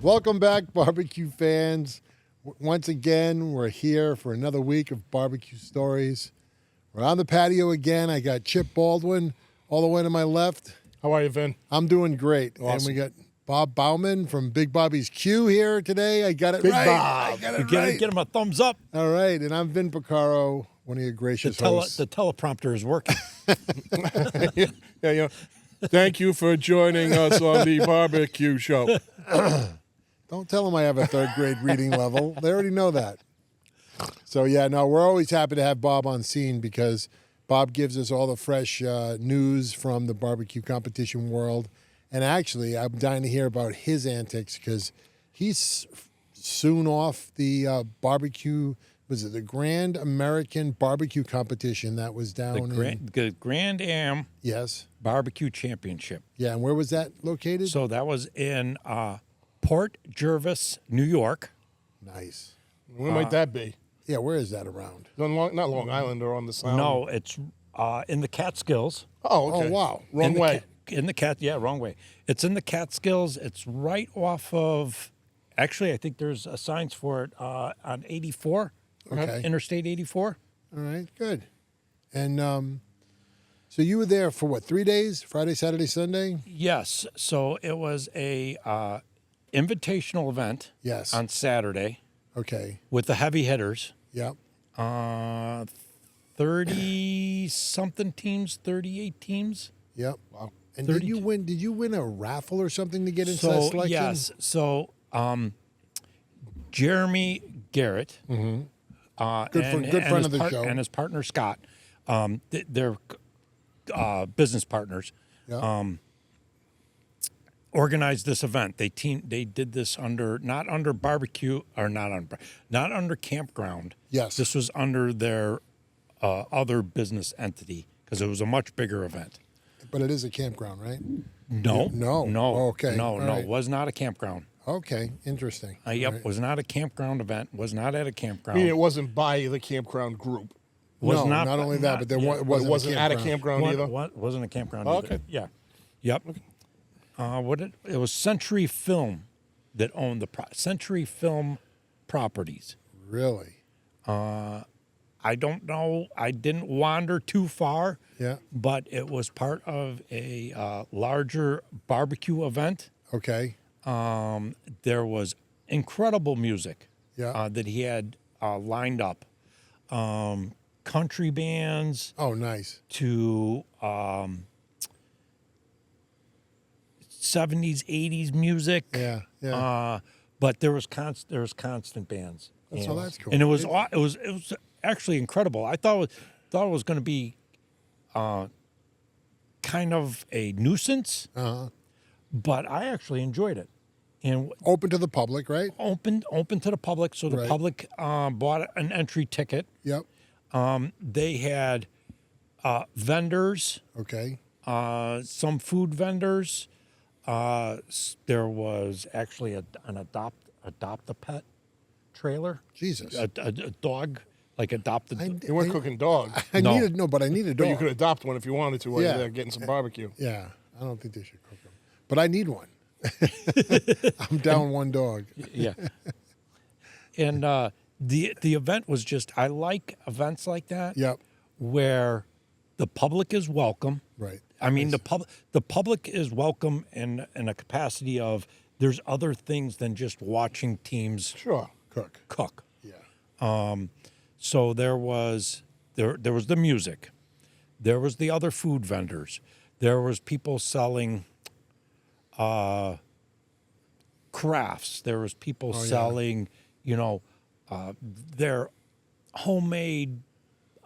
Welcome back, barbecue fans. Once again, we're here for another week of barbecue stories. We're on the patio again. I got Chip Baldwin all the way to my left. How are you, Vin? I'm doing great. Awesome. And we got Bob Bauman from Big Bobby's Q here today. I got it Big right. Bob. I got it You right. get him a thumbs up. All right. And I'm Vin Picaro, one of your gracious hosts. The teleprompter is working. Yeah. Thank you for joining us on the barbecue show. Don't tell them I have a third grade reading level. They already know that. So, yeah, no, we're always happy to have Bob on scene because Bob gives us all the fresh news from the barbecue competition world. And actually, I'm dying to hear about his antics because he's soon off the barbecue. Was it the Grand American Barbecue Competition that was down The Grand AM Yes. BBQ Championship. Yeah, and where was that located? So that was in Port Jervis, New York. Nice. Where might that be? Yeah, where is that around? Not Long Island or on the Sound? No, it's in the Catskills. Oh, okay. Oh, wow. Wrong way. Wrong way. It's in the Catskills. It's right off of. Actually, I think there's signs for it on 84. Okay. Interstate 84. All right, good. And so you were there for what, 3 days? Friday, Saturday, Sunday? Yes. So it was a invitational event. Yes. On Saturday Okay. with the heavy hitters. Yep. 30-something teams, 38 teams. Yep. Wow. And 32. did you win a raffle or something to get into that selection? Yes. So Jeremy Garrett, Good and friend his of the show. and his partner Scott, they're business partners. Yeah. Organized this event. They did this not under campground. Yes. This was under their other business entity because it was a much bigger event. But it is a campground, right? No. Okay. No, All no, right. it was not a campground. Okay. Interesting. Yep, All right. was not a campground event. Was not at a I campground. mean, it wasn't by the campground group. was no, not only that, but there yeah, It wasn't, wasn't at a campground. campground either. Wasn't a campground Oh, either. okay. Yeah. Yep. It was Century Film that owned the Century Film properties. Really? I don't know. I didn't wander too far. Yeah. But it was part of a larger barbecue event. Okay. There was incredible music Yeah. that he had lined up. Country bands Oh, nice. to 70s, 80s music. Yeah. Yeah. But there was constant bands. So that's cool. And it was actually incredible. I thought it was going to be kind of a nuisance, but I actually enjoyed it. And Open to the public, right? open to the public, so the Right. public bought an entry ticket. Yep. They had vendors, Okay. some food vendors. There was actually an adopt a pet trailer. Jesus. A dog, like adopted. You weren't cooking dog, But I need a but you dog. could adopt one if you wanted to while Yeah. you're there getting some barbecue. Yeah. I don't think they should cook them. But I need one. I'm down one dog. Yeah. And the event was just, I like events like that. Yep. Where the public is welcome. Right. I mean, the public is welcome in a capacity of there's other things than just watching teams Sure. cook. Yeah. So there was the music, there was the other food vendors, there was people selling crafts, there was people selling, their homemade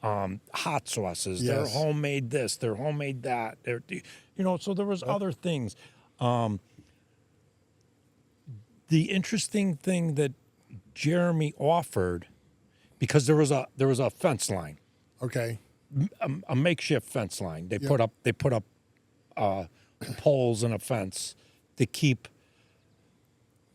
hot sauces, their Yes. homemade this, their homemade that, so there was other things. The interesting thing that Jeremy offered, because there was a fence line, Okay. a makeshift fence line. They Yeah. put up poles and a fence to keep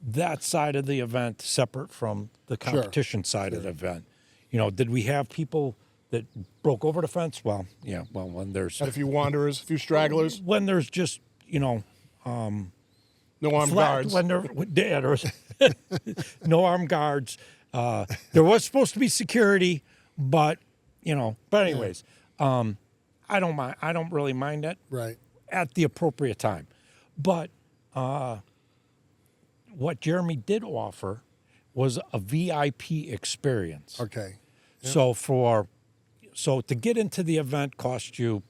that side of the event separate from the competition side of the event. Did we have people that broke over the fence? Well, yeah. Well, when there's Had a few wanderers, a few stragglers. when there's just No armed guards. When there was no armed guards. There was supposed to be security, but anyways, I don't mind. I don't really mind it. Right. At the appropriate time. But what Jeremy did offer was a VIP experience. Okay. Yep. So to get into the event cost you,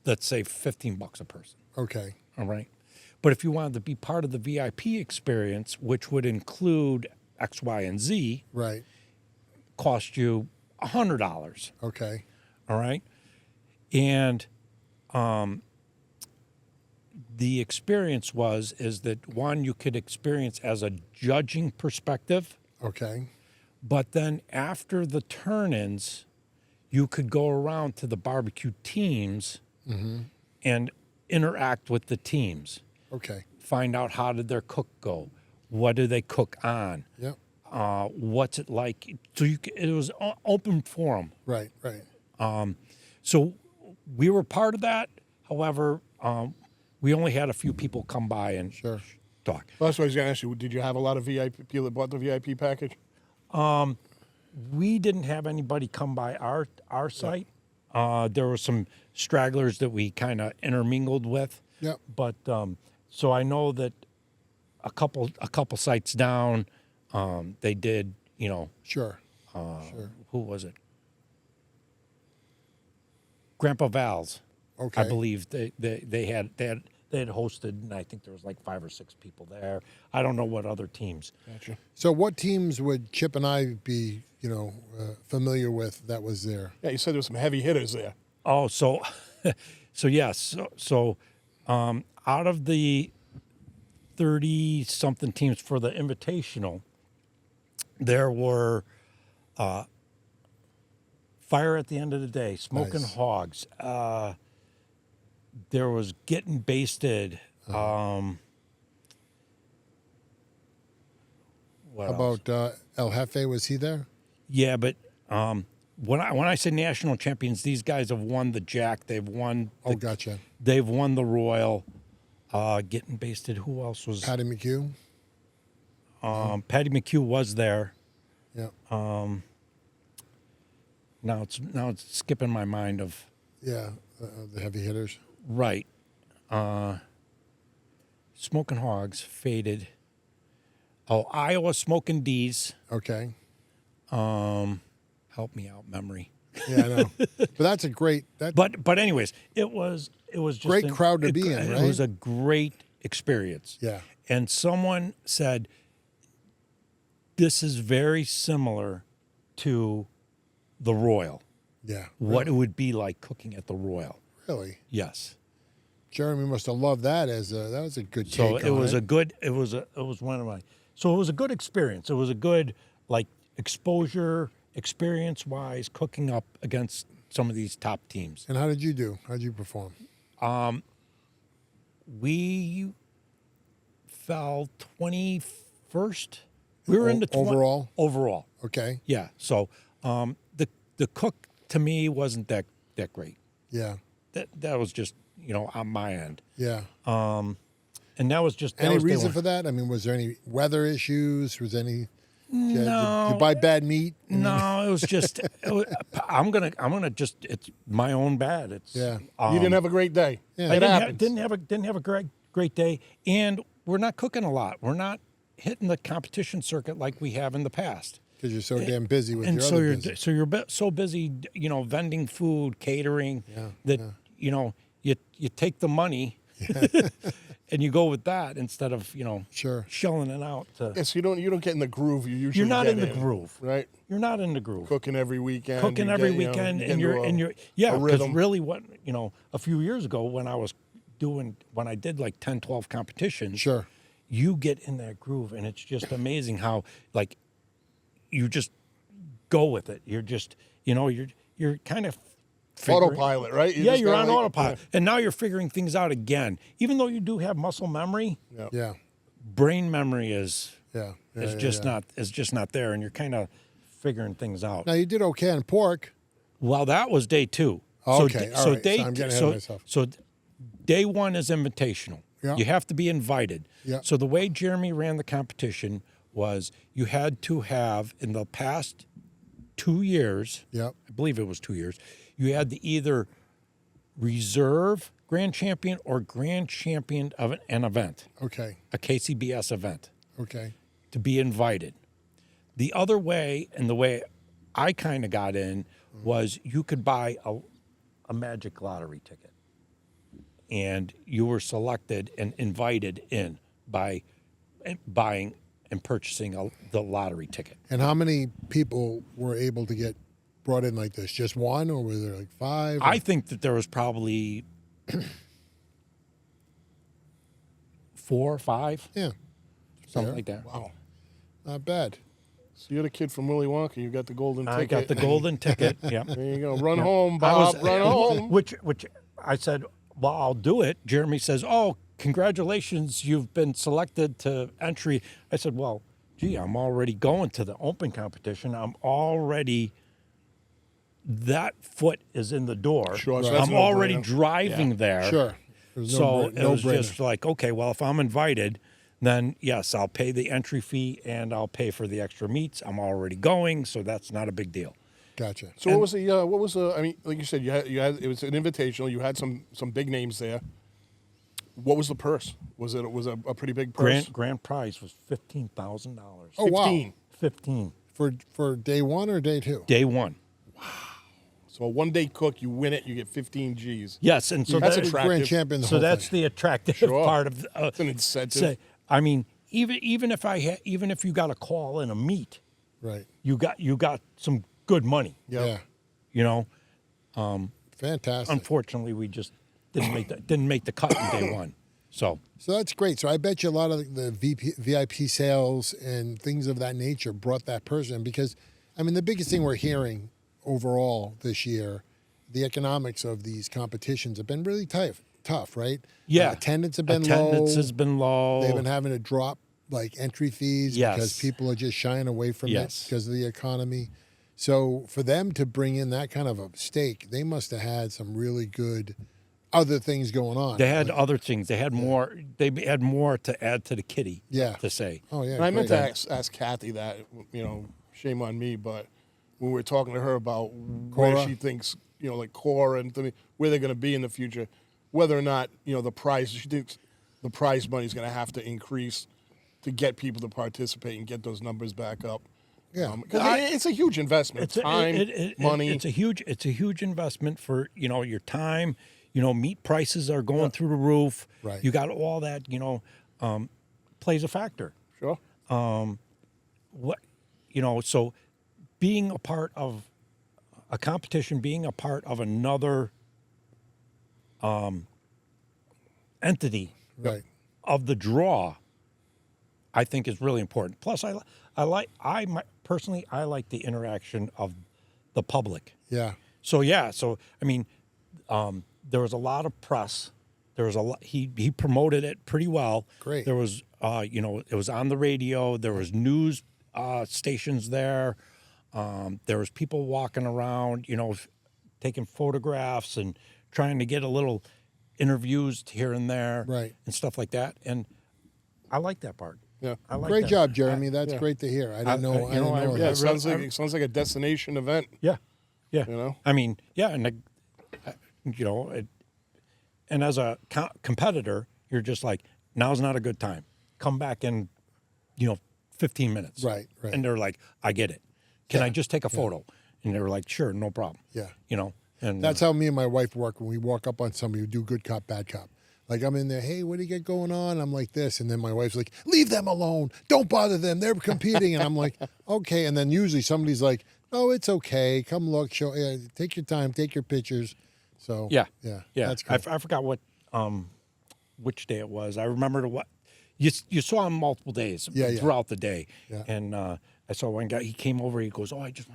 let's say, $15 a person. Okay. All right. But if you wanted to be part of the VIP experience, which would include X, Y, and Z, right, cost you $100. Okay. All right. And the experience is that one, you could experience as a judging perspective. Okay. But then after the turn-ins, you could go around to the barbecue teams and interact with the teams. Okay. Find out how did their cook go? What do they cook on? Yep. What's it like? So it was open forum. Right. So we were part of that. However, we only had a few people come by and talk. Well, that's what I was going to ask you. Did you have a lot of VIP people that bought the VIP package? We didn't have anybody come by our site. There were some stragglers that we kind of intermingled with. Yep. But so I know that a couple sites down, they did. Sure. Who was it? Grandpa Val's. Okay. I believe they had hosted, and I think there was like 5 or 6 people there. I don't know what other teams. Gotcha. So what teams would Chip and I be, familiar with that was there? Yeah, you said there were some heavy hitters there. Oh, so yes. So out of the 30-something teams for the Invitational, there were Fire at the End of the Day, Smoking Nice. Hogs. There was Getting Basted. What How else? about El Jefe? Was he there? Yeah, but when I say national champions, these guys have won the Jack. They've won. Gotcha. They've won the Royal. Getting Basted. Who else was? Patty McHugh? Patty McHugh was there. Yeah. Now it's skipping my mind of Yeah, the heavy hitters. right. Smoking Hogs faded. Oh, Iowa Smoking D's. Okay. Help me out, memory. Yeah, I know. But that's a great. But anyways, it was just Great crowd to be in, It right? was a great experience. Yeah. And someone said, this is very similar to the Royal. Yeah. What it would be like cooking at the Royal. Really? Yes. Jeremy must have loved that that was a good So take it on was one of my. So it was a good experience. It was a good exposure experience-wise, cooking up against some of these top teams. And how did you do? How did you perform? We fell 21st. We were in the overall? Overall. Okay. Yeah. So the cook to me wasn't that great. Yeah. That was just on my end. Yeah. And that was just Any reason for that? I mean, was there any weather issues? Was any? Did you buy bad meat? No, it was just. I'm gonna just. It's my own bad. It's. Yeah. You didn't have a great day. Yeah. It happens. Didn't have a great day, and we're not cooking a lot. We're not hitting the competition circuit like we have in the past. Because you're so damn busy with And your so other you're business. so you're so busy, vending food, catering, that you take the money and you go with that instead of Sure. shelling it out. Yes, you don't get in the groove you usually You're not get in the groove, right? You're not in the groove. Cooking every weekend. Cooking you every get, weekend, you and you're a because rhythm. really what a few years ago when I did like 10, 12 competitions, Sure. you get in that groove, and it's just amazing how you just go with it. You're just you're kind of autopilot, right? You're on autopilot, and now you're figuring things out again. Even though you do have muscle memory, Yeah. brain memory is Yeah. just not there, and you're kind of figuring things out. Now you did okay on pork. Well, that was day 2. Okay, all right. Day So I'm getting ahead of myself. So day 1 is invitational. Yeah. You have to be invited. Yeah. So the way Jeremy ran the competition was you had to have, in the past 2 years, Yep. I believe it was 2 years, you had to either reserve grand champion or grand champion of an event, Okay. a KCBS event, Okay. to be invited. The other way, and the way I kind of got in, was you could buy a magic lottery ticket. And you were selected and invited in by buying and purchasing the lottery ticket. And how many people were able to get brought in like this? Just one, or were there like 5? I think that there was probably 4 or 5, Yeah. something Fair. like that. Wow. Not bad. So you're the kid from Willy Wonka. You got the golden ticket. I got the golden ticket. Yeah. There you go. Run home, Bob. Run home. Which I said, well, I'll do it. Jeremy says, oh, congratulations, you've been selected to entry. I said, well, gee, I'm already going to the open competition. That foot is in the door. Sure, so that's I'm no already brainer. driving there. Sure. There's So it was no-brainer. just like, okay, well, if I'm invited, then yes, I'll pay the entry fee and I'll pay for the extra meats. I'm already going, so that's not a big deal. Gotcha. So what was the? I mean, like you said, you had it was an invitational. You had some big names there. What was the purse? Was it a pretty big purse? Grand prize was $15,000. Oh, wow. 15. 15. For day 1 or day 2? Day one. So a 1-day cook, you win it, you get 15 G's. Yes, and so That's that- attractive. Grand champion. The so whole that's thing. the attractive Sure. part of. It's an incentive. Say, I mean, even if you got a call in a meet, right. you got some good money. Yeah. You know, Fantastic. unfortunately, we just didn't make the cut in day one. So So that's great. So I bet you a lot of the VIP sales and things of that nature brought that person, because, I mean, the biggest thing we're hearing overall this year, the economics of these competitions have been really tough, right? yeah, attendance have been attendance low. has been low. They've been having to drop like entry fees Yes. because people are just shying away from Yes. it because of the economy. So for them to bring in that kind of a stake, they must have had some really good other things going on. They had Like- other things. They had more. They had more to add to the kitty. Yeah. To say. Oh yeah. And I meant great. to ask Kathy that, shame on me, but when we were talking to her about Cora? where she thinks, like Cora and where they're going to be in the future, whether or not, the prize, she thinks the prize money is going to have to increase to get people to participate and get those numbers back up. Yeah. 'Cause it's a huge investment. Time, money. It's a huge investment for your time. Meat prices are going through the roof. Right. You got all that. Plays a factor. Sure. So being a part of a competition, being a part of another entity Right. of the draw, I think is really important. Plus, personally I like the interaction of the public. Yeah. So I mean, there was a lot of press. There was a lot. He promoted it pretty well. Great. There was it was on the radio. There was news stations there. There was people walking around, taking photographs and trying to get a little interviews here and there, Right. and stuff like that. And I like that part. Yeah. I like Great that. job, Jeremy. That's yeah. great to hear. I didn't know. I didn't know Yeah, that. it sounds like a destination event. Yeah. I mean, yeah, and and as a competitor, you're just like, now's not a good time. Come back in, 15 minutes. Right. And they're like, I get it. Can Yeah. I just take a photo? And they were like, sure, no problem. Yeah. And That's how me and my wife work when we walk up on somebody who do good cop, bad cop. Like I'm in there, hey, what do you get going on? I'm like this. And then my wife's like, leave them alone. Don't bother them. They're competing. And I'm like, okay. And then usually somebody's like, oh, it's okay. Come look, show, take your time, take your pictures. So yeah. That's cool. I forgot which day it was. I remember you saw him multiple days throughout the day. Yeah. And I saw one guy, he came over, he goes, oh, can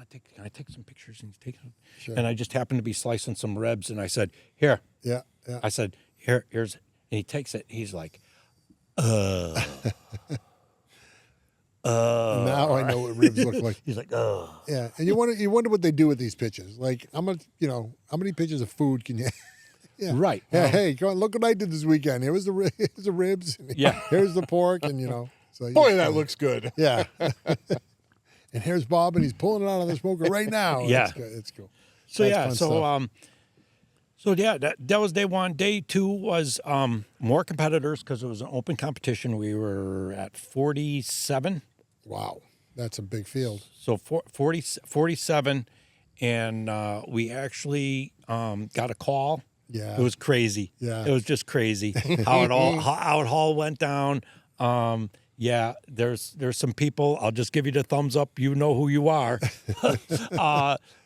I take some pictures? And he's taking, Sure. and I just happened to be slicing some ribs, and I said, here. Yeah. I said, here's, and he takes it. He's like, Now I know what ribs look like. he's like, Yeah. And you wonder what they do with these pictures. Like how many pictures of food can you Yeah. Right. Yeah, hey, go on, look what I did this weekend. Here's the here's the ribs. And Yeah. Here's the pork, and So Boy, that looks good. Yeah. And here's Bob, and he's pulling it out of the smoker right now. Yeah. It's good. It's cool. So That's yeah, fun so stuff. that was day one. Day two was more competitors because it was an open competition. We were at 47. Wow, that's a big field. So 47, and we actually got a call. Yeah. It was crazy. Yeah. It was just crazy how it all went down. Yeah, there's some people. I'll just give you the thumbs up. You know who you are.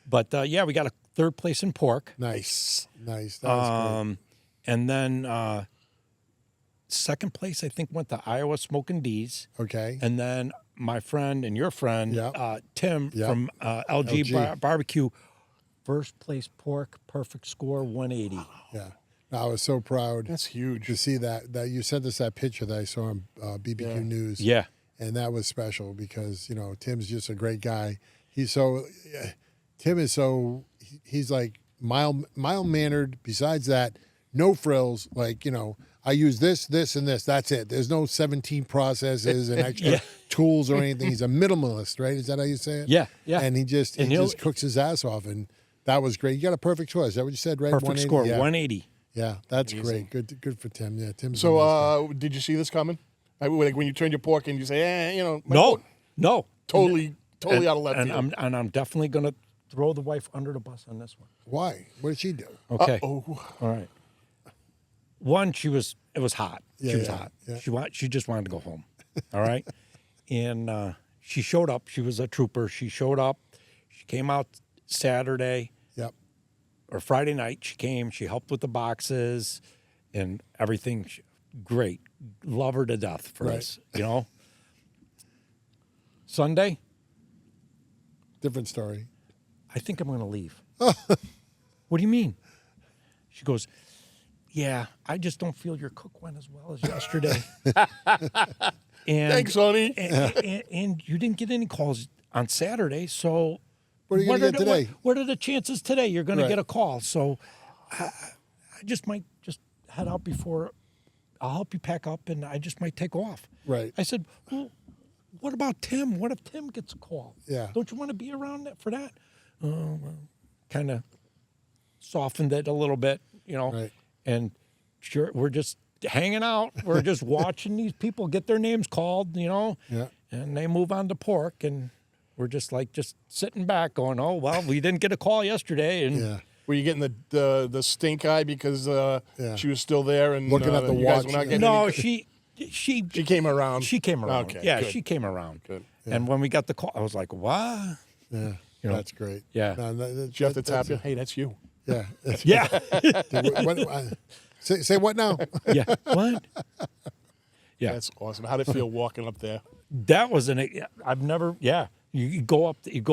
But yeah, we got a third place in pork. Nice. That was great. And then second place, I think, went to Iowa Smoking D's. Okay. And then my friend and your friend, Tim from LG Barbecue, first place pork, perfect score, 180. Yeah. I was so proud. That's huge. To see that you sent us that picture that I saw on BBQ News. Yeah. And that was special because, Tim's just a great guy. He's like mild-mannered. Besides that, no frills. Like, I use this, and this. That's it. There's no 17 processes and extra tools or anything. He's a minimalist, right? Is that how you say it? Yeah. And he just cooks his ass off, and that was great. You got a perfect score. Is that what you said, right? Perfect score, Yeah. 180. Yeah, that's great. Good for Tim. Yeah, Tim's So, did you see this coming? Like when you turned your pork and you say, No. totally out of left field. I'm definitely going to throw the wife under the bus on this one. Why? What did she do? Okay. All right. One, it was hot. She was hot. Yeah. She just wanted to go home. All right. And she showed up. She was a trooper. She showed up. She came out Saturday. Yep. Or Friday night. She came. She helped with the boxes and everything. Great. Love her to death for this. Sunday. Different story. I think I'm going to leave. What do you mean? She goes, yeah, I just don't feel your cook went as well as yesterday. Thanks, honey. And you didn't get any calls on Saturday, so what are you going to get today? What are the chances today you're going to get a call? So I just might just head out before. I'll help you pack up, and I just might take off. Right. I said, well, what about Tim? What if Tim gets a call? Yeah. Don't you want to be around for that? Kind of softened it a little bit, Right. And sure, we're just hanging out. We're just watching these people get their names called, Yeah. and they move on to pork, and we're just sitting back going, oh, well, we didn't get a call yesterday. And Yeah. Were you getting the stink eye because she was still there and looking at the you guys watch? were not getting no, any... she came around. She came around. Okay, yeah, good. she came around. Good. Yeah. And when we got the call, I was like, what? Yeah. That's great. Yeah. No, Did you have to tap you? Hey, that's you. Yeah. Yeah. Say what now? Yeah. What? Yeah. That's awesome. How'd it feel walking up there? That was I've never, You go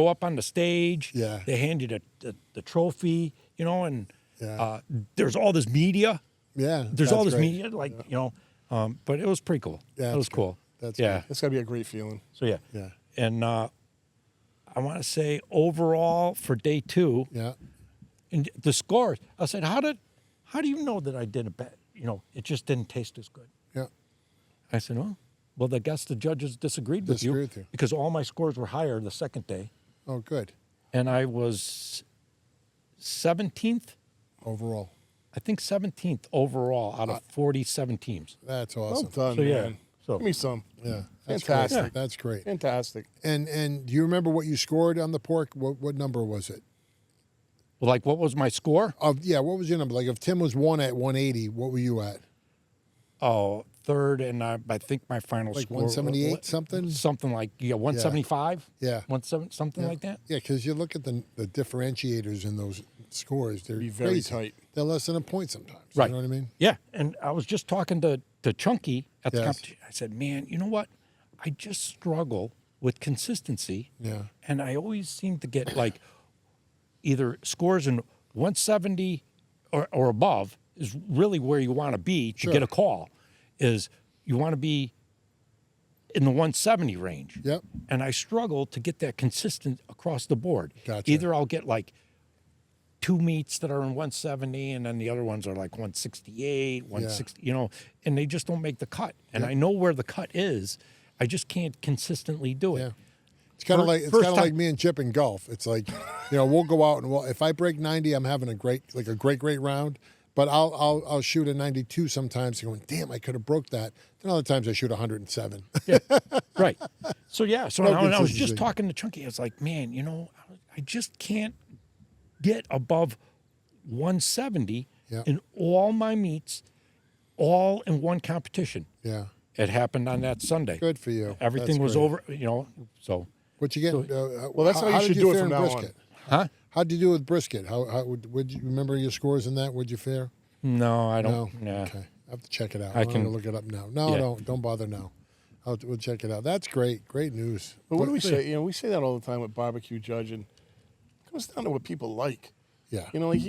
up on the stage. Yeah. They hand you the trophy, and Yeah. there's all this media. Yeah. There's that's all this great. media, but it was pretty cool. Yeah, it was that's cool. That's yeah. That's got to be a great feeling. So yeah. Yeah. And I want to say overall for day two, Yeah. and the scores, I said, how do you know that I did a bet? It just didn't taste as good. Yeah. I said, well, I guess the judges disagreed with you because all my scores were higher the second day. Oh, good. And I was 17th. Overall. I think 17th overall out of 47 teams. That's Well awesome. done, So, yeah. man. So- Give me some. Yeah. That's Fantastic. Great. That's great. Fantastic. And do you remember what you scored on the pork? What number was it? Like, what was my score? What was your number? Like, if Tim was one at 180, what were you at? Oh, third, and I think my final Like score 178 something? something like 175. Yeah. Something like that. Yeah, because you look at the differentiators in those scores, they're Be very crazy. tight. They're less than a point sometimes. Right. You know what I mean? Yeah, and I was just talking to Chunky at the Yes. competition. I said, man, you know what? I just struggle with consistency. Yeah. And I always seem to get either scores in 170 or above is really where you want to be to get a call. Is you want to be in the 170 range. Yep. And I struggle to get that consistent across the board. Gotcha. Either I'll get 2 meats that are in 170, and then the other ones are like 168, 160, you know, and they just don't make the cut. And I know where the cut is. I just can't consistently do it. Yeah. It's kind of like like me and Chip in golf. It's like, you know, we'll go out and if I break 90, I'm having a great round. But I'll shoot a 92 sometimes, going, damn, I could have broke that. Then other times I shoot 107. Yeah, right. So so No I was just consistency. talking to Chunky. I was like, man, you know, I just can't get above 170 in all my meets, all in one competition. Yeah. It happened on that Sunday. Good for you. Everything That's was great. over, you know. So What you get? Well, that's how you should did do it fare from in now on. brisket? huh? How'd you do with brisket? How would you remember your scores in that? Would you fare? No, I No. don't. Yeah. Okay. I have to check it out. I I'm can- gonna look it up now. No, Yeah. don't bother now. We'll check it out. That's great. Great news. But what do we say? You know, we say that all the time with barbecue judging. It comes down to what people like. Yeah. You know, like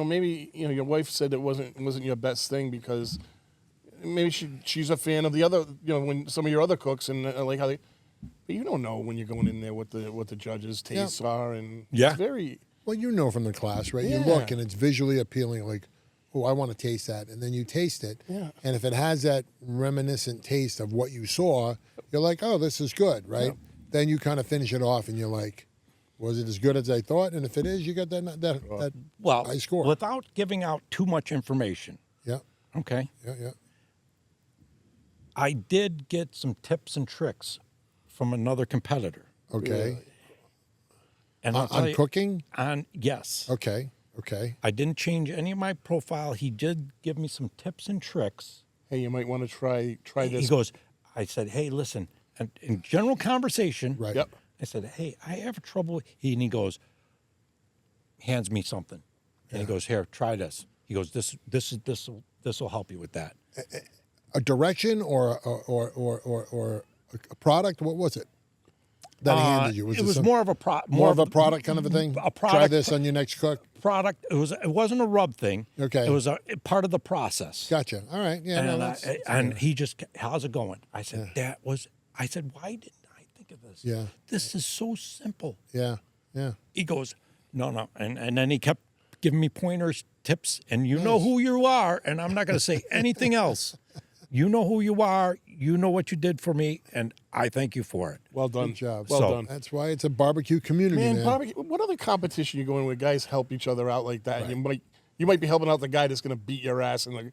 maybe your wife said it wasn't your best thing because maybe she's a fan of the other, when some of your other cooks and like how they. But you don't know when you're going in there what the judges' tastes are, and it's very. Well, you know from the class, right? Yeah. You look and it's visually appealing. Like, oh, I want to taste that, and then you taste it. Yeah. And if it has that reminiscent taste of what you saw, you're like, oh, this is good, right? Yeah. Then you kind of finish it off, and you're like, was it as good as I thought? And if it is, you got that Well, high score. without giving out too much information. Yeah. Okay. Yeah. I did get some tips and tricks from another competitor. Okay. And I'll tell On you, cooking? yes. Okay. I didn't change any of my profile. He did give me some tips and tricks. Hey, you might want to try this. He goes, I said, hey, listen, and in general conversation, Right. Yep. I said, hey, I have trouble. And he goes, hands me something. And he goes, here, try this. He goes, this will help you with that. A direction or a product? What was it that he handed you? It was some- more of a more of a product kind of a thing? A Try product- this on your next cook? product. It wasn't a rub thing. Okay. It was a part of the process. Gotcha. All right. Yeah. And, no, then that's, and he just, how's it going? I said, I said, why didn't I think of this? Yeah. This is so simple. yeah. He goes, no. And then he kept giving me pointers, tips, and you know who you are, and I'm not going to say anything else. You know who you are. You know what you did for me, and I thank you for it. Well done. Good job. Well So- done. That's why it's a barbecue community, man. Barbecue. What other competition you go in where guys help each other out like that? Right. You might be helping out the guy that's going to beat your ass in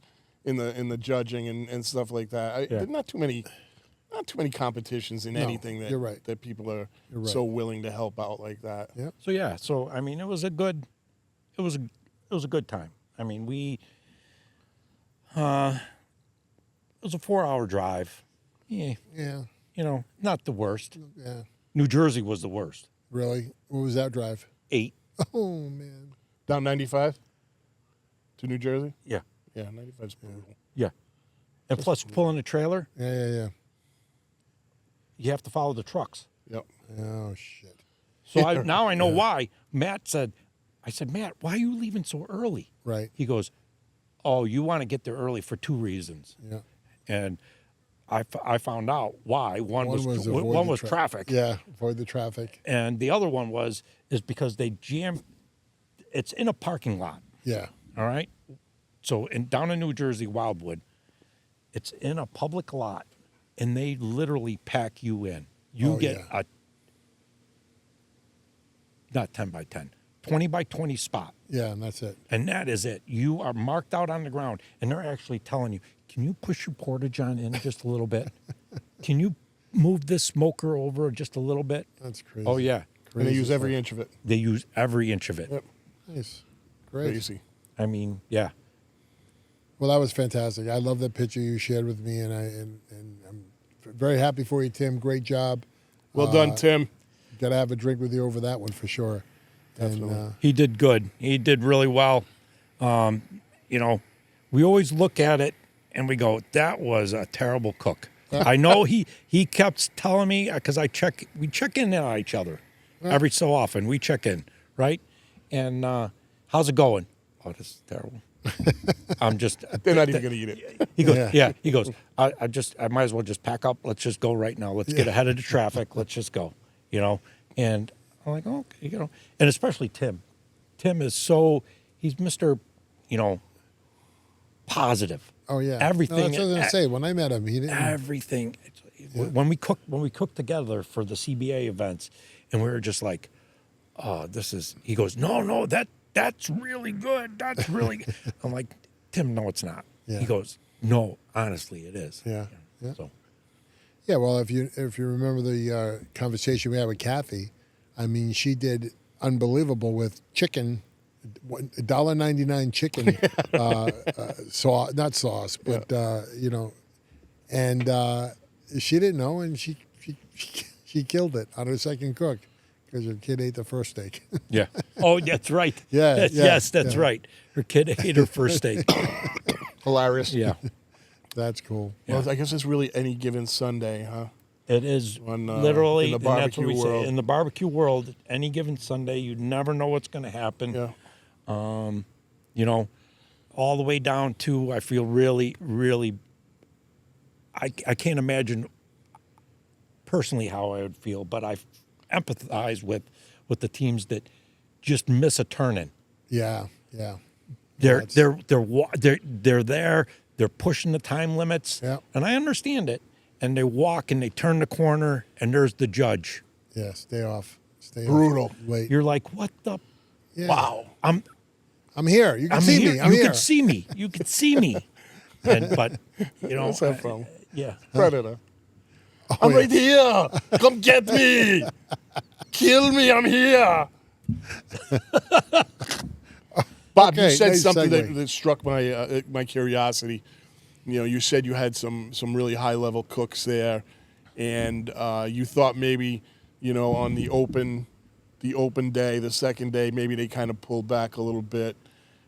the judging and stuff like that. There's not too many competitions in anything that you're right. that people are right. so willing to help out like that. Yeah. So I mean, it was a good time. I mean, it was a 4-hour drive. Yeah, not the worst. Yeah. New Jersey was the worst. Really? What was that drive? 8. Oh, man. Down 95 to New Jersey. Yeah. Yeah, 95's brutal. Yeah. And plus pulling a trailer, Yeah. you have to follow the trucks. Yep. Oh, shit. So now I know why. I said, Matt, why are you leaving so early? Right. He goes, oh, you want to get there early for 2 reasons. Yeah. And I found out why. One was avoid the traffic. Yeah, avoid the traffic. And the other one is because they jammed. It's in a parking lot. Yeah. All right. So down in New Jersey, Wildwood, it's in a public lot, and they literally pack you in. You get a not 10 by 10, 20 by 20 spot. Yeah, and that's it. And that is it. You are marked out on the ground, and they're actually telling you, can you push your porta-john in just a little bit? Can you move this smoker over just a little bit? That's crazy. Oh, yeah. And they use Crazy every stuff. inch of it. They use every inch of it. Yep. Nice. Great. Crazy. I mean, yeah. Well, that was fantastic. I love that picture you shared with me, and I'm very happy for you, Tim. Great job. Well done, Tim. Got to have a drink with you over that one for sure. Definitely. And He did good. He did really well. We always look at it and we go, that was a terrible cook. I know he kept telling me, because we check in on each other every so often. We check in, right? And how's it going? Oh, this is terrible. I'm just. They're not even going to eat it. He goes, yeah. He goes, I might as well just pack up. Let's just go right now. Let's get ahead of the traffic. Let's just go, And I'm like, okay, And especially Tim. Tim is he's Mr. Positive. Oh yeah, Everything. No, that's what I was gonna say. When I met him, he didn't. Everything. When we cooked together for the CBA events, and we were just like, "Oh, this is." He goes, "No, that's really good. That's really." Good. I'm like, "Tim, no, it's not." Yeah. He goes, "No, honestly, it is." Yeah. So, Yeah, well, if you remember the conversation we had with Kathy, I mean, she did unbelievable with chicken, $1.99 chicken sauce, not sauce, but and she didn't know, and she killed it on her second cook because her kid ate the first steak. yeah. Oh, that's right. Yeah, Yes, that's right. Her kid ate her first steak. Hilarious. Yeah. That's cool. Well, I guess it's really any given Sunday, huh? It is in literally the and that's what barbecue we world. say. In the barbecue world, any given Sunday, you never know what's going to happen. Yeah. All the way down to I feel really, really. I can't imagine personally how I would feel, but I empathize with the teams that just miss a turn-in. Yeah, yeah. They're there. They're pushing the time limits, Yeah. and I understand it. And they walk and they turn the corner, and there's the judge. Yeah, stay off. Stay Brutal. off. Wait. You're like, what the? Yeah. Wow, I'm here. You can I'm see here. me. I'm you here. can see me. You can see me. But What's that from? yeah. Predator. Oh, I'm yeah. right here. Come get me. Kill me. I'm here. Bob, Okay, you said nice something segue. that struck my curiosity. You said you had some really high level cooks there, and you thought maybe on the open day, the second day, maybe they kind of pulled back a little bit.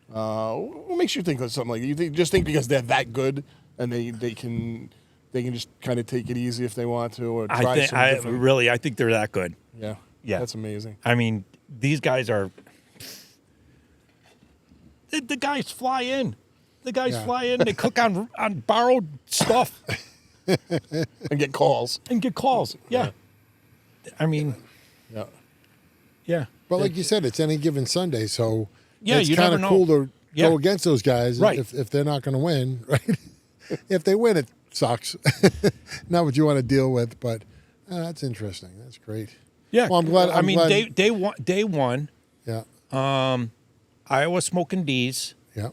What makes you think of something like that? You just think because they're that good and they can just kind of take it easy if they want to, or try some different. I think they're that good. Yeah, Yeah. that's amazing. I mean, these guys are. The guys fly in. The guys Yeah. fly in. They cook on borrowed stuff And get calls. and get calls. Yeah. I mean, Yeah. yeah. But like you said, it's any given Sunday, so Yeah, it's you kind never of know. cool to Yeah. go against those guys Right. if they're not going to win, right? If they win, it sucks. Not what you want to deal with, but that's interesting. That's great. Yeah. Well, I'm glad. I mean, glad, day one, Yeah. Iowa Smoking D's Yeah.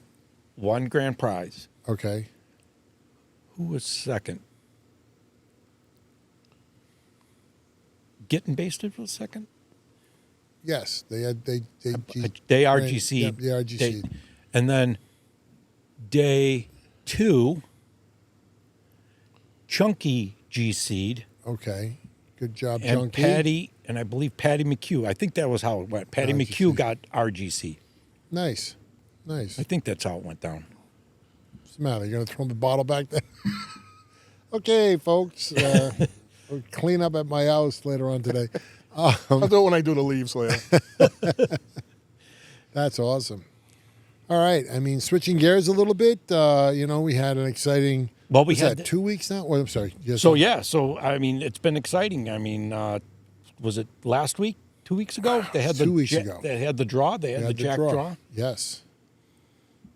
won grand prize. Okay. Who was second? Getting Basted was second. Yes, they had they Day RGC. Yep, the RGC. And then day 2, Chunky GC'd. Okay. Good job, And Chunky. Patty, and I believe Patty McHugh. I think that was how it went. Patty RGC. McHugh got RGC. Nice. Nice. I think that's how it went down. What's the matter? You're going to throw the bottle back there? Okay, folks. We'll clean up at my house later on today. I'll do it when I do the leaves later. That's awesome. All right. I mean, switching gears a little bit, we had an exciting. Well, we was had that 2 weeks now? Well, I'm sorry. Yes, So sir. yeah, so I mean, it's been exciting. I mean, was it last week? 2 weeks ago? They had 2 weeks ago. They had the draw. They had We the Jack draw. Yes.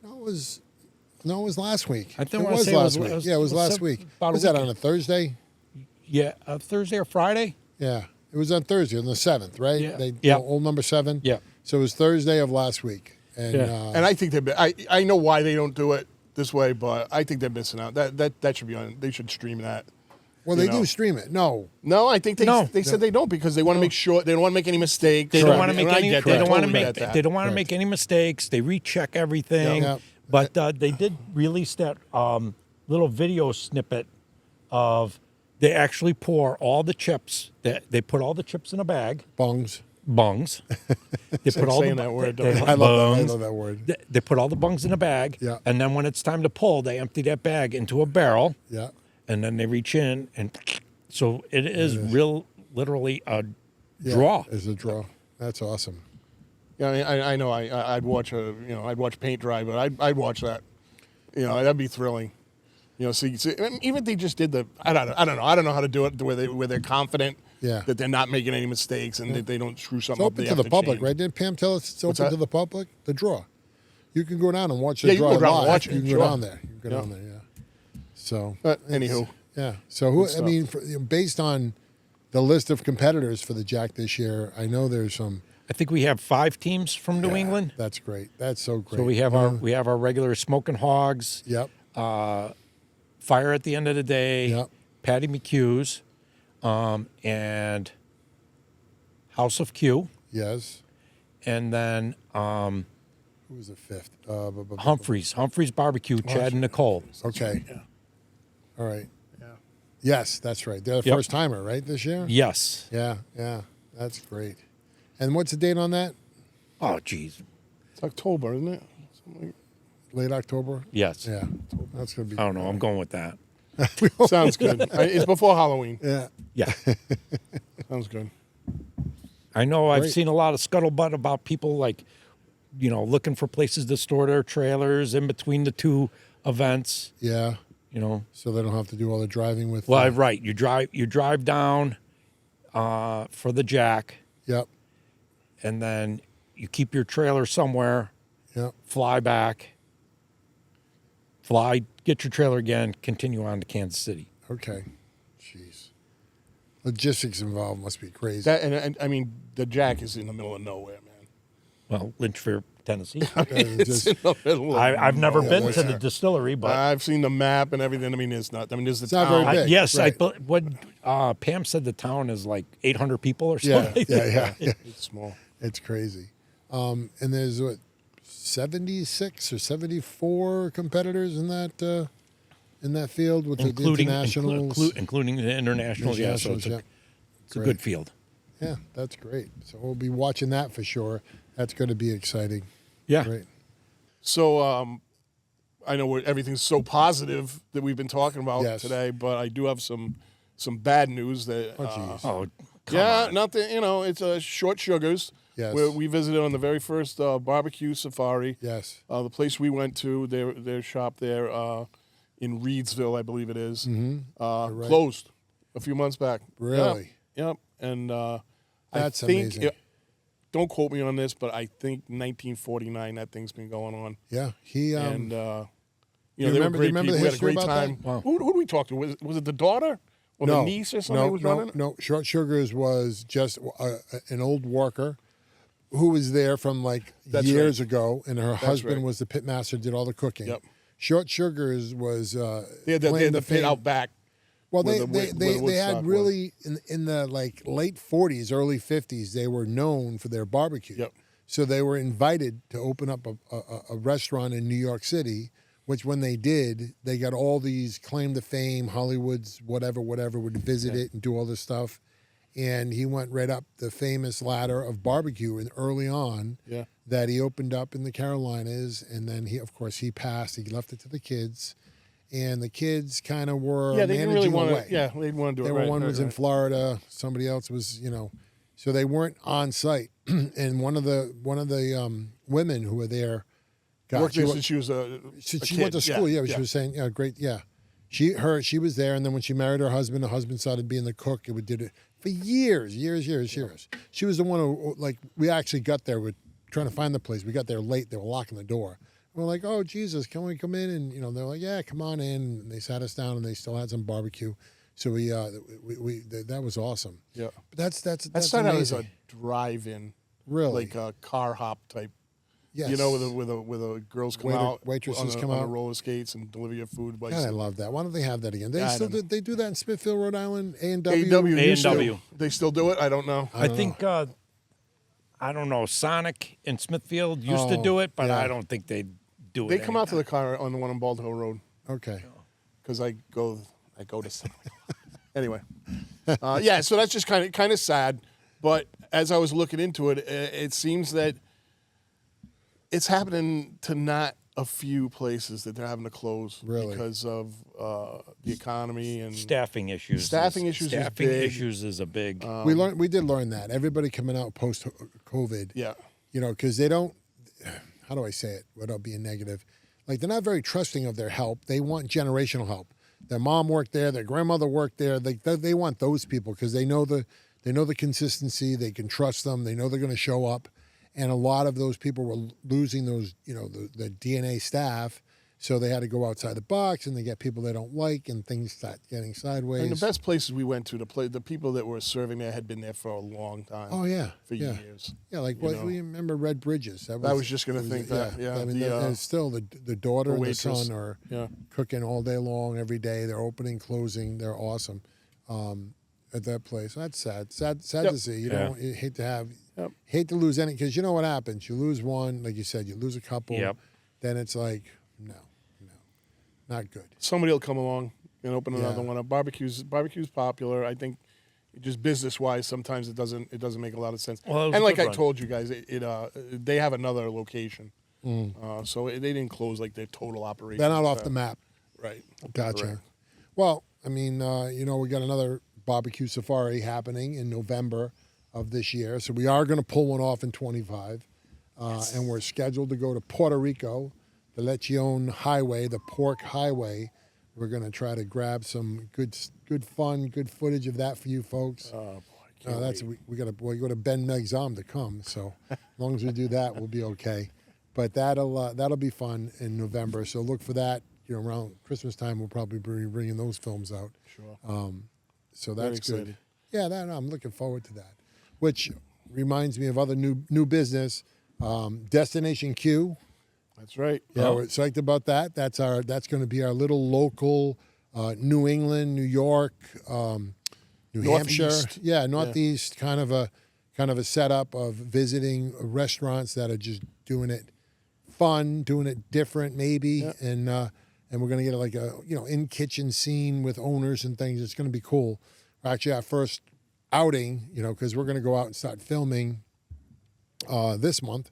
No, it was last week. I think it I wanna was say it last was- week. it was- Yeah, it was it was last week. about a Was that weekend. on a Thursday? Yeah, Thursday or Friday. Yeah, it was on Thursday, on the 7th, right? Yeah. Yeah. Old number 7? Yeah. So it was Thursday of last week. And, Yeah. And I think I know why they don't do it this way, but I think they're missing out. That should be on. They should stream that. well, they do stream it. No. No, I think No. they said they don't because they want to make sure they don't want to make any mistakes. They don't want to make And I any. get They that. don't want to Totally make. get that. They don't want to Correct. make any mistakes. They recheck everything. Yeah. But they did release that little video snippet of they actually pour all the chips. They put all the chips in a bag. Bungs. Bungs. They put all saying the that word, they- don't I love bungs. that word. They put all the bungs in a bag. Yeah. And then when it's time to pull, they empty that bag into a barrel. Yeah. And then they reach in and so it is literally a Yeah, draw. It's a draw. That's awesome. Yeah, I know. I'd watch I'd watch paint dry, but I'd watch that. That'd be thrilling. See, I mean, even if they just did the. I don't know how to do it where they're confident Yeah. that they're not making any mistakes and that they don't screw It's something up. open they to have the public, change. right? Didn't Pam tell us it's What's open that? to the public? The draw. You can go down and watch the Yeah, you draw can go down and live. watch it, You can sure. go down there. You can go Yeah. down there, yeah. So, But anywho, yeah. So, who? I stuff. mean, based on the list of competitors for the Jack this year, I know there's some. I think we have 5 teams from New England. That's great. That's so great. So we have our regular Smoking Hogs, Yep. Fire at the End of the Day, Yep. Patty McHugh's, and House of Q, Yes. and then Who was the fifth? Humphreys Barbecue, Chad and Nicole. Okay. Yeah. All right. Yeah. Yes, that's right. They're the Yep. first timer, right, this year? Yes. Yeah. Yeah. That's great. And what's the date on that? Oh, geez. it's October, isn't it? Late October? Yes. Yeah. That's going to be. I don't know. I'm going with that. Sounds good. It's before Halloween. Yeah. Yeah. Sounds good. I know I've Great. seen a lot of scuttlebutt about people looking for places to store their trailers in between the 2 events. Yeah. So they don't have to do all the driving with. Well, right. You drive down for the Jack, Yep. and then you keep your trailer somewhere, Yep. fly back, get your trailer again, continue on to Kansas City. Okay. Jeez. Logistics involved must be crazy. That and I mean, the Jack is in the middle of nowhere, man. Well, Lynchburg, Tennessee. It's just- in the middle of I've never been to nowhere. the distillery, but I've seen the map and everything. I mean, it's not. I mean, there's the It's not town. very big. yes, right. what Pam said the town is like 800 people or Yeah. something. Yeah. It's small. It's crazy. And there's 76 or 74 competitors in that field with the internationals. including the internationals. Yeah, so it's yeah. a good field. Yeah, that's great. So we'll be watching that for sure. That's going to be exciting. Yeah. Great. So I know everything's so positive that we've been talking about Yes. today, but I do have some bad news that. Oh, geez. Oh, Yeah, nothing. It's Short Sugars. Yes. Where we visited on the very first barbecue safari. Yes. The place we went to, their shop there in Reedsville, I believe it is, right. closed a few months back. Really? Yep. And That's I think, amazing. Don't quote me on this, but I think 1949 that thing's been going on. Yeah. He. And you they were remember- great remember people. the We had a history great about that? time. Wow. Who did we talk to? Was it the daughter or the niece or something? who was running it? No. Short Sugars was just an old worker who was there from That's years ago, and her husband right. was the pitmaster, did all the cooking. Yep. Short Sugars was They had the pit fame. out back. Well, where they the Woodstock had really in the late 40s, early 50s, they were known for their barbecue. Yep. So they were invited to open up a restaurant in New York City, which when they did, they got all these claim to fame, Hollywood's whatever would visit it and do all this stuff. And he went right up the famous ladder of barbecue and early on Yeah. that he opened up in the Carolinas. And then he passed. He left it to the kids. And the kids kind of were Yeah, they didn't managing really want away. to. Yeah, they didn't want to do it. They were Right, one right, was in right. Florida, somebody else was, so they weren't on site. And one of the women who were there, Worked she, there wa- since she was a she kid. went to school. Yeah, she was saying, yeah, great, yeah. She was there, and then when she married her husband, the husband started being the cook. It did it for years. She was the one who we actually got there. We're trying to find the place. We got there late. They were locking the door. We're like, oh Jesus, can we come in? And they're like, yeah, come on in. And they sat us down, and they still had some barbecue. So we that was awesome. Yeah. But that's started out as amazing. a drive-in, Really, like a car hop type. yes. With the girls come out, waitresses on come the out. roller skates and deliver your food. Like God, I love that. Why don't they have that again? They I still don't know. they do that in Smithfield, Rhode Island. A&W. A&W. A&W. used to. They still do it. I don't know. I think I don't know. Sonic in Smithfield used to Oh, do it, but yeah. I don't think they do it. They come out to anymore. the car on the one on Bald Hill Road Okay. because I go to Sonic. Anyway, yeah. So that's just kind of sad. But as I was looking into it, it seems that it's happening to not a few places that they're having to close Really? because of the economy and Staffing issues. Staffing issues is big. is a big. We did learn that. Everybody coming out post COVID. yeah. Because they don't. How do I say it without being negative? They're not very trusting of their help. They want generational help. Their mom worked there. Their grandmother worked there. They want those people because they know They know the consistency. They can trust them. They know they're going to show up. And a lot of those people were losing those, the DNA staff. So they had to go outside the box, and they get people they don't like, and things start getting sideways. And the best places we went to play, the people that were serving there had been there for a long time. Oh yeah, for years. Yeah, like we remember Red Bridges. I was just going to think that. Yeah, I mean, and still the daughter and the son are yeah. cooking all day long, every day. They're opening, closing. They're awesome at that place. That's sad. Sad to see. You hate to hate to lose any, because you know what happens. You lose one, like you said. You lose a couple. Yep. Then it's like no, not good. Somebody will come along and open another one up. Barbecue's popular. I think just business wise, sometimes it doesn't make a lot of sense. Well, and like I told you guys, they have another location, so they didn't close like their total operation. They're not off the map. Right. Gotcha. Correct. Well, I mean, we got another BBQ Safari happening in November of this year, so we are going to pull one off in 25, and we're scheduled to go to Puerto Rico, the Lechion Highway, the Pork Highway. We're going to try to grab some good fun, good footage of that for you folks. Oh boy, we got to Ben Megzam to come. So as long as we do that, we'll be okay. But that'll be fun in November. So look for that. Around Christmas time, we'll probably be bringing those films out. Sure. So that's excited. good. Yeah, I'm looking forward to that. Which reminds me of other new business. Destination Q. That's right. Yeah, we're psyched about that. That's going to be our little local New England, New York, New Hampshire. Yeah, Northeast kind of a setup of visiting restaurants that are just doing it fun, doing it different maybe, and we're going to get like a in kitchen scene with owners and things. It's going to be cool. Actually, our first outing, because we're going to go out and start filming this month.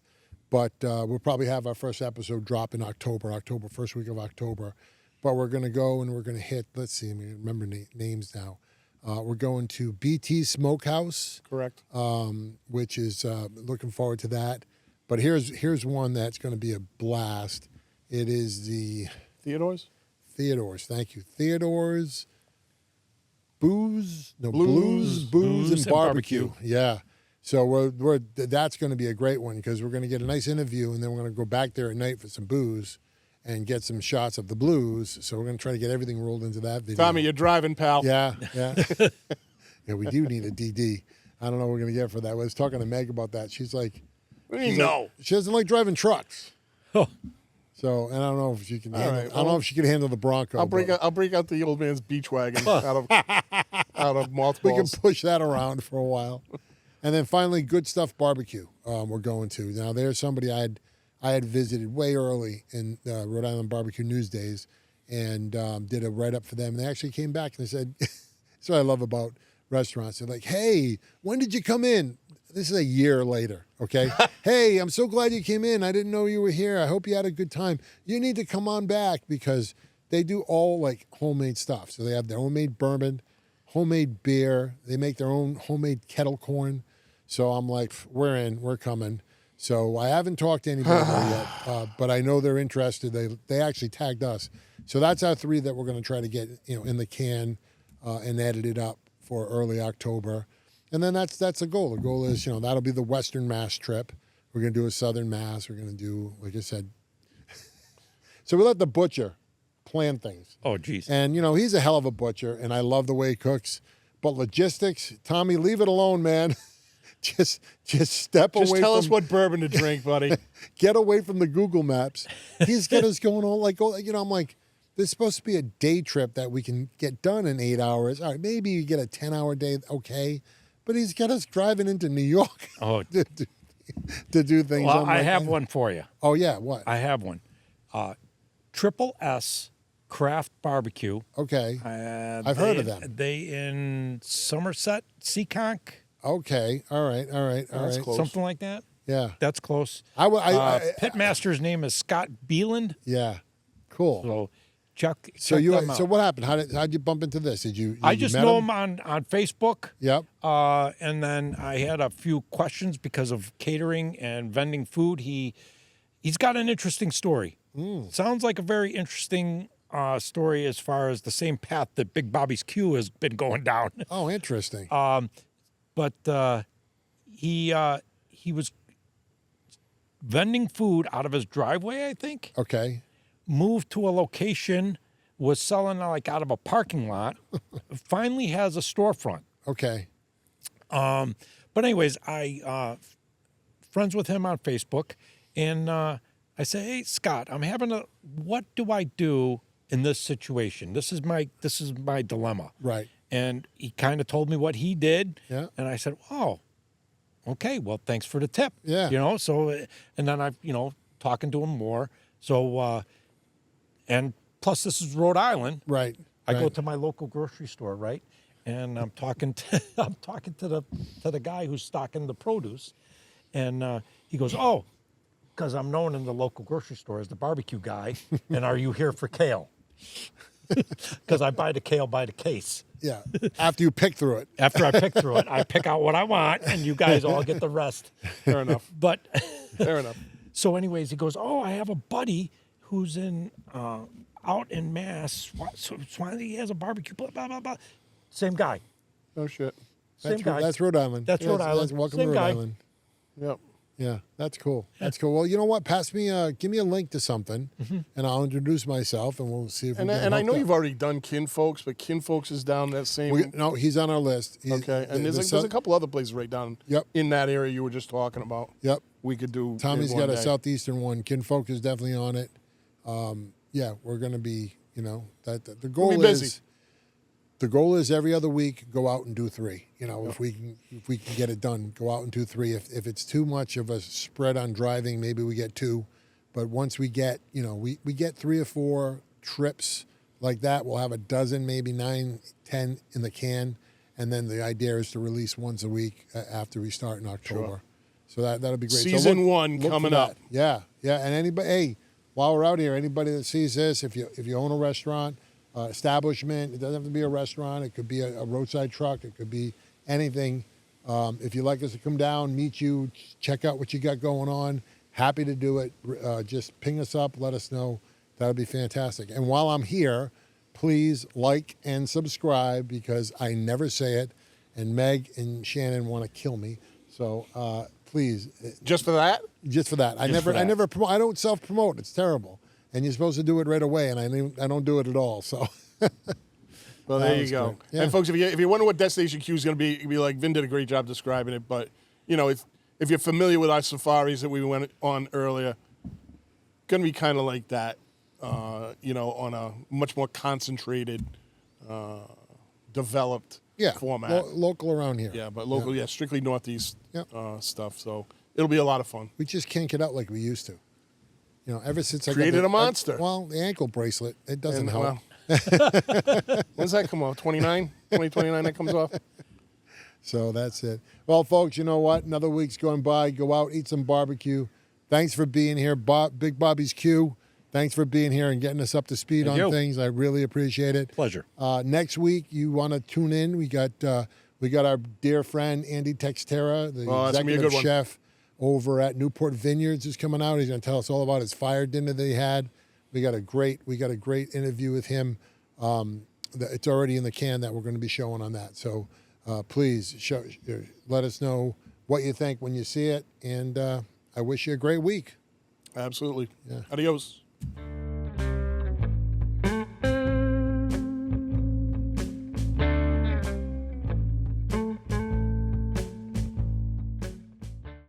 But we'll probably have our first episode drop in October, first week of October. But we're going to go and we're going to hit, let's see, I remember names now. We're going to BT Smokehouse. Correct. Which is looking forward to that. But here's one that's going to be a blast. It is the... Theodore's, thank you. Theodore's Blues and Barbecue. Yeah. So that's going to be a great one, because we're going to get a nice interview, and then we're going to go back there at night for some booze and get some shots of the blues. So we're going to try to get everything rolled into that video. Tommy, you're driving, pal. Yeah. Yeah, we do need a DD. I don't know what we're going to get for that. I was talking to Meg about that. She's like, what do you know? She doesn't like driving trucks. Oh. So, and I don't know if she can handle. I don't know if she can handle the Bronco. I'll break out the old man's beach wagon out of mothballs. We can push that around for a while. And then finally, Good Stuff Barbecue. We're going to now. There's somebody I had visited way early in Rhode Island Barbecue News Days, and did a write up for them. And they actually came back and they said, "That's what I love about restaurants." They're like, "Hey, when did you come in?" This is a year later. Okay. "Hey, I'm so glad you came in. I didn't know you were here. I hope you had a good time. You need to come on back," because they do all like homemade stuff. So they have their homemade bourbon, homemade beer. They make their own homemade kettle corn. So I'm like, we're coming. So I haven't talked to anybody yet, but I know they're interested. They actually tagged us. So that's our 3 that we're going to try to get in the can and edit it up for early October. And then that's the goal. The goal is, that'll be the Western Mass trip. We're going to do a Southern Mass. We're going to do, like I said. So we let the butcher plan things. Oh, geez. And, he's a hell of a butcher, and I love the way he cooks. But logistics, Tommy, leave it alone, man. Just step away. Just tell us what bourbon to drink, buddy. Get away from the Google Maps. He's got us going all like, I'm like, this is supposed to be a day trip that we can get done in 8 hours. All right, maybe you get a 10-hour day, okay. But he's got us driving into New York to do things. Well, I have one for you. Oh, yeah, what? I have one. Triple S Craft Barbecue. Okay. I've heard of them. They in Somerset, Seekonk. Okay. All right. That's close. Something like that. Yeah. That's close. Pitmaster's name is Scott Beeland. Yeah. Cool. So check So them out. So what happened? How'd you bump into this? I just know him on Facebook. Yep. And then I had a few questions because of catering and vending food. He's got an interesting story. Sounds like a very interesting story as far as the same path that Big Bobby's Q has been going down. Oh, interesting. but he was vending food out of his driveway, I think. Okay. Moved to a location, was selling like out of a parking lot. Finally has a storefront. Okay. But anyways, I friends with him on Facebook, and I say, "Hey, Scott, I'm having a. What do I do in this situation? This is my dilemma." Right. And he kind of told me what he did. Yeah. And I said, "Oh, okay. Well, thanks for the tip." Yeah. You know. So, and then I, talking to him more. So, and plus, this is Rhode Island. Right. I go right. to my local grocery store, right? And I'm talking to the guy who's stocking the produce, and he goes, "Oh, because I'm known in the local grocery store as the barbecue guy, and are you here for kale?" Because I buy the kale by the case. Yeah. After you pick through it. After I pick through it, I pick out what I want, and you guys all get the rest. Fair enough. But Fair enough. so, anyways, he goes, "Oh, I have a buddy who's out in Mass. So he has a barbecue. Blah blah blah blah." Same guy. No shit. Same guy. That's Rhode Island. That's Rhode Island. Welcome Same to Rhode guy. Island. Yep. Yeah, that's cool. That's cool. Well, you know what? Give me a link to something, and I'll introduce myself, and we'll see if we And I know you've already done Kinfolks, but Kinfolks is down that same. No, he's on our list. Okay, and there's a couple other places right down Yep. in that area you were just talking about. Yep. We could do. Tommy's in got one a day. southeastern one. Kinfolk is definitely on it. Yeah, we're going to be. That the goal We'll be busy. is. The goal is every other week go out and do 3. If we can get it done, go out and do 3. If it's too much of a spread on driving, maybe we get 2. But once we get we get 3 or 4 trips like that, we'll have a dozen, maybe 9, 10 in the can, and then the idea is to release once a week after we start in October. Sure. So that'll be great. Season so one look coming for up. that. Yeah, and anybody, hey, while we're out here, anybody that sees this, if you own a restaurant. Establishment. It doesn't have to be a restaurant. It could be a roadside truck. It could be anything. If you'd like us to come down, meet you, check out what you got going on, happy to do it. Just ping us up, let us know. That would be fantastic. And while I'm here, please like and subscribe because I never say it, and Meg and Shannon want to kill me. So please, Just for that? just for that. I never promote. I don't self promote. It's terrible. And you're supposed to do it right away, and I don't do it at all. So, Well, there you was go. great. Yeah. And folks, if you wonder what Destination Q is going to be, you'd be like, Vin did a great job describing it. But if you're familiar with our safaris that we went on earlier, going to be kind of like that. On a much more concentrated, developed format. Local around here. Yeah, but local, strictly Northeast Yep. stuff. So it'll be a lot of fun. We just can't get out like we used to. Ever since I Created got a monster. the ankle bracelet, it doesn't help. Well, when's that come off? 2029 that comes off? So that's it. Well, folks, you know what? Another week's going by. Go out, eat some barbecue. Thanks for being here, Big Bobby's Q. Thanks for being here and getting us up to speed on things. I really appreciate it. Pleasure. Next week, you want to tune in. We got our dear friend Andy Textera, the that's gonna be a executive good one. chef over at Newport Vineyards, is coming out. He's going to tell us all about his fire dinner that he had. We got a great interview with him. It's already in the can that we're going to be showing on that. So please let us know what you think when you see it. And I wish you a great week. Absolutely. Yeah. Adios.